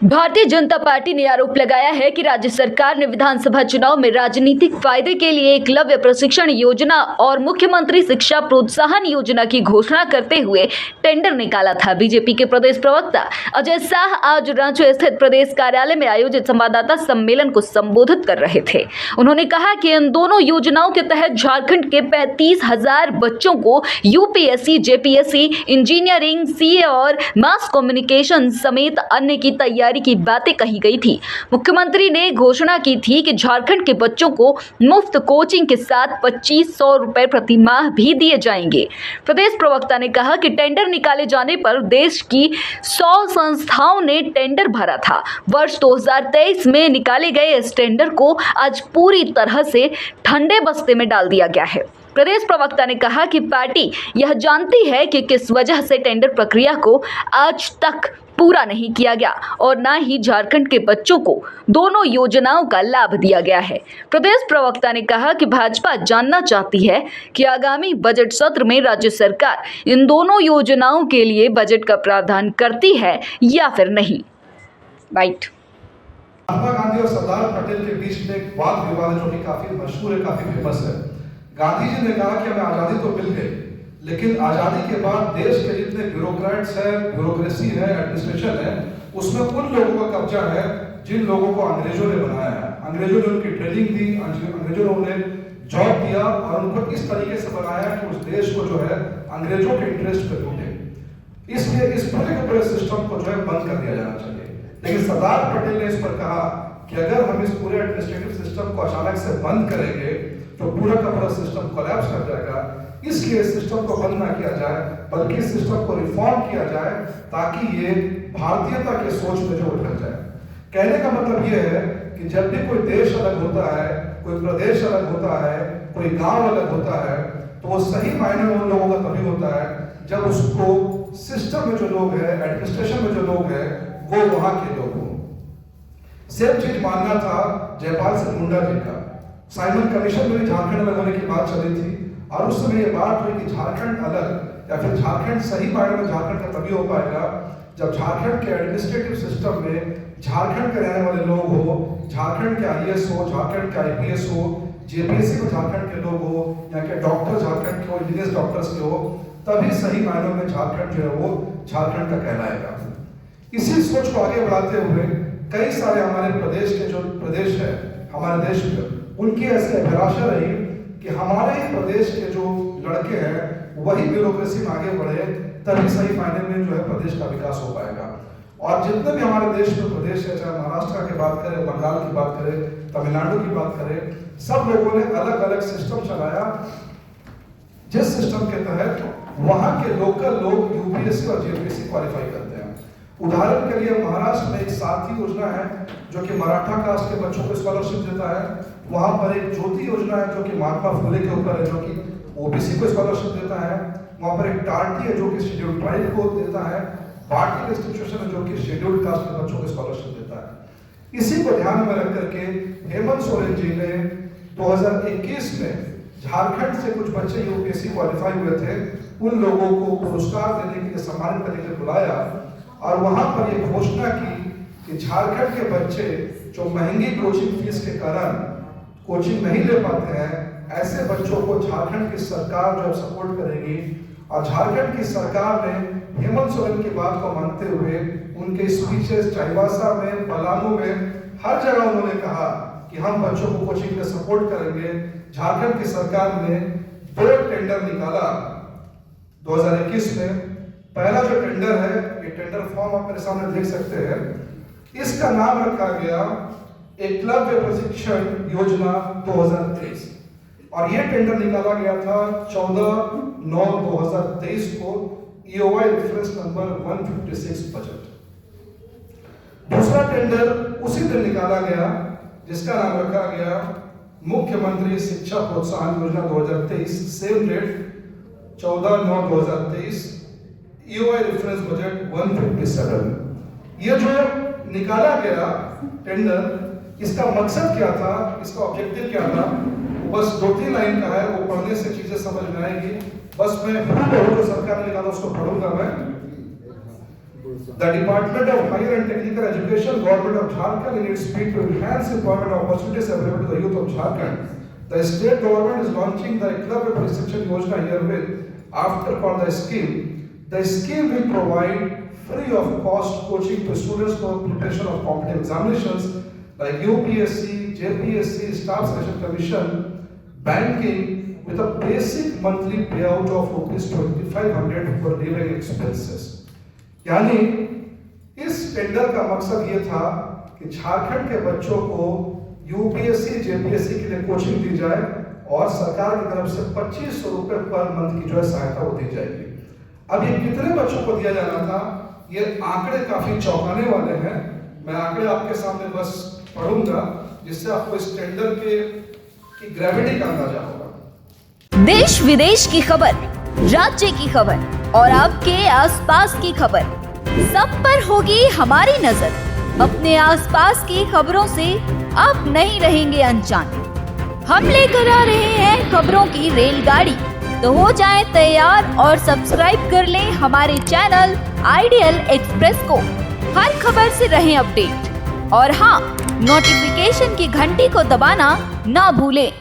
Bharatiya Janata party ने आरोप लगाया है कि राज्य सरकार ने विधानसभा चुनाव में राजनीतिक फायदे के लिए एकलव्य प्रशिक्षण योजना और मुख्यमंत्री शिक्षा प्रोत्साहन योजना की घोषणा करते हुए टेंडर निकाला था। बीजेपी के प्रदेश प्रवक्ता अजय शाह आज रांची स्थित प्रदेश कार्यालय में आयोजित संवाददाता सम्मेलन को संबोधित कर रहे थे। उन्होंने कहा कि इन दोनों योजनाओं के तहत झारखंड के 35,000 बच्चों को यूपीएससी, जेपीएससी, इंजीनियरिंग, सीए और मास कम्युनिकेशन समेत अन्य की तैयारी की बातें कही गई थी। मुख्यमंत्री ने घोषणा की थी कि झारखंड के बच्चों को मुफ्त कोचिंग के साथ 2500 रुपए प्रति माह भी दिए जाएंगे। प्रदेश प्रवक्ता ने कहा कि टेंडर निकाले जाने पर देश की 100 संस्थाओं ने टेंडर भरा था। वर्ष 2023 में निकाले गए इस टेंडर को आज पूरी तरह से ठंडे बस्ते में डाल दिया गया है। प्रदेश प्रवक्ता ने कहा कि पार्टी यह जानती है कि किस वजह से टेंडर प्रक्रिया को आज तक पूरा नहीं किया गया और न ही झारखंड के बच्चों को दोनों योजनाओं का लाभ दिया गया है। प्रदेश प्रवक्ता ने कहा कि भाजपा जानना चाहती है कि आगामी बजट सत्र में राज्य सरकार इन दोनों योजनाओं के लिए बजट का प्रावधान करती है या फिर नहीं। राइट। महात्मा गांधी और सरदार पटेल के बीच में एक वाद विवाद है जो कि काफी मशहूर है, काफी फेमस है। गांधी जी ने कहा कि हमें आजादी तो मिल गई, लेकिन आजादी के बाद देश के जितने ब्यूरोक्रेट्स है, ब्यूरोक्रेसी है, एडमिनिस्ट्रेशन है, उसमें उन लोगों का कब्जा है जिन लोगों को अंग्रेजों ने बनाया है। अंग्रेजों ने उनकी ट्रेनिंग दी, अंग्रेजों ने उन्हें जॉब दिया और उनको इस तरीके से बनाया कि उस देश को जो है अंग्रेजों के इंटरेस्ट पे लूटे। इसलिए इस पूरे सिस्टम को जो है बंद कर दिया जाना चाहिए। लेकिन सरदार पटेल ने इस पर कहा कि अगर हम इस पूरे एडमिनिस्ट्रेटिव सिस्टम को अचानक से बंद करेंगे तो पूरा का पूरा सिस्टम कोलैप्स कर जाएगा। इसलिए सिस्टम को बंद ना किया जाए, बल्कि सिस्टम को रिफॉर्म किया जाए ताकि ये भारतीयता के सोच में जो उतर जाए। कहने का मतलब ये है कि जब भी कोई देश अलग होता है, कोई प्रदेश अलग होता है, कोई गांव अलग होता है, तो वो सही मायने में उन लोगों का तभी होता है जब उसको सिस्टम में जो लोग हैं, एडमिनिस्ट्रेशन में जो लोग हैं, वो वहां के लोग हों। सेम चीज मानना था जयपाल सिंह मुंडा जी का। साइमन कमीशन में भी झारखंड अलग होने की बात चली थी और उस समय ये बात हुई कि झारखंड अलग या फिर झारखंड सही मायने में झारखंड का तभी हो पाएगा जब झारखंड के एडमिनिस्ट्रेटिव सिस्टम में झारखंड के रहने वाले लोग हो, झारखंड के आईएएस हो, झारखंड के आईपीएस हो, जेपीएससी में झारखंड के लोग हो, या के डॉक्टर झारखंड के हो, इंजीनियर्स डॉक्टर्स के हो, तभी सही मायनों में झारखंड जो है वो झारखंड का कहलाएगा। इसी सोच को आगे बढ़ाते हुए कई सारे हमारे प्रदेश के जो प्रदेश है हमारे देश में, उनकी ऐसी अभिलाषा रही कि हमारे ही प्रदेश के जो लड़के हैं वही ब्यूरोक्रेसी में आगे बढ़े, तभी सही मायने में जो है प्रदेश का विकास हो पाएगा। और जितने भी हमारे देश में प्रदेश है, चाहे महाराष्ट्र की बात करें, बंगाल की बात करें, तमिलनाडु की बात करें, सब लोगों ने अलग अलग सिस्टम चलाया जिस सिस्टम के तहत वहां के लोकल लोग यूपीएससी और जेपीएससी क्वालिफाई करते हैं। उदाहरण के लिए महाराष्ट्र में एक साथी योजना है जो कि मराठा कास्ट के बच्चों को स्कॉलरशिप देता है। वहां पर एक ज्योति योजना है जो कि महात्मा फुले के ऊपर है, जो कि ओबीसी को स्कॉलरशिप देता है। वहां पर एक टार्टी है जो कि शेड्यूल्ड ट्राइब को देता है। पार्टी इंस्टीट्यूशन है जो कि शेड्यूल्ड कास्ट के बच्चों को स्कॉलरशिप देता है। इसी को ध्यान में रख करके हेमंत सोरेन जी ने 2021 में झारखंड से कुछ बच्चे यूपीएससी क्वालिफाई हुए थे, उन लोगों को पुरस्कार देने के लिए, सम्मानित करने के लिए बुलाया और वहां पर यह घोषणा की कि झारखंड के बच्चे जो महंगी कोचिंग फीस के कारण कोचिंग नहीं ले पाते हैं, ऐसे बच्चों को झारखंड की सरकार जो सपोर्ट करेगी। और झारखंड की सरकार ने हेमंत सोरेन की बात को मानते हुए उनके स्पीचेस चाईबासा में, पलामू में, हर जगह उन्होंने कहा कि हम बच्चों को कोचिंग में सपोर्ट करेंगे। झारखंड की सरकार ने 2 टेंडर निकाला 2021 में। पहला जो टेंडर है, ये टेंडर फॉर्म आप मेरे सामने देख सकते हैं, इसका नाम रखा गया एकलव्य प्रशिक्षण योजना 2023 और ये टेंडर निकाला गया था 14/9/2023 को, ईओआई रेफरेंस नंबर 156 बजट। दूसरा टेंडर उसी दिन निकाला गया जिसका नाम रखा गया मुख्यमंत्री शिक्षा प्रोत्साहन योजना 2023, same date 14/9/2023, EOI reference budget 157। ये जो निकाला गया टेंडर, इसका मकसद क्या था, इसका ऑब्जेक्टिव क्या था, बस 2-3 लाइन का है, वो पढ़ने से चीजें समझ में आएगी। बस मैं जो सरकार ने निकाला उसको पढ़ूंगा मैं। The Department of Higher and Technical Education, Government of Jharkhand, in its bid to enhance employment opportunities available to the youth of Jharkhand, the state government is launching the Eklavya Prashikshan Yojana herewith, after called the scheme. The scheme will provide free of cost coaching to students for preparation of competitive examinations like UPSC, JPSC, Staff Selection Commission, banking, with a basic monthly payout of ₹2,500 for living expenses. यानी इस tender का मकसद ये था कि झारखंड के बच्चों को यूपीएससी, जेपीएससी के लिए कोचिंग दी जाए और सरकार की तरफ से ₹2500 पर मंथ की जो है सहायता वो दी जाएगी। अब ये कितने बच्चों को दिया जाना था, ये आंकड़े काफी चौंकाने वाले हैं। मैं आंकड़े आपके सामने बस पढ़ूंगा जिससे आपको इस टेंडर की ग्रेविटी का अंदाजा होगा। देश विदेश की खबर, राज्य की खबर और आपके आसपास की खबर, सब पर होगी हमारी नजर। अपने आसपास की खबरों से आप नहीं रहेंगे अनजान। हम लेकर आ रहे हैं खबरों की रेलगाड़ी, तो हो जाएं तैयार और सब्सक्राइब कर लें हमारे चैनल आइडियल एक्सप्रेस को। हर खबर से रहें अपडेट और हाँ, नोटिफिकेशन की घंटी को दबाना ना भूलें।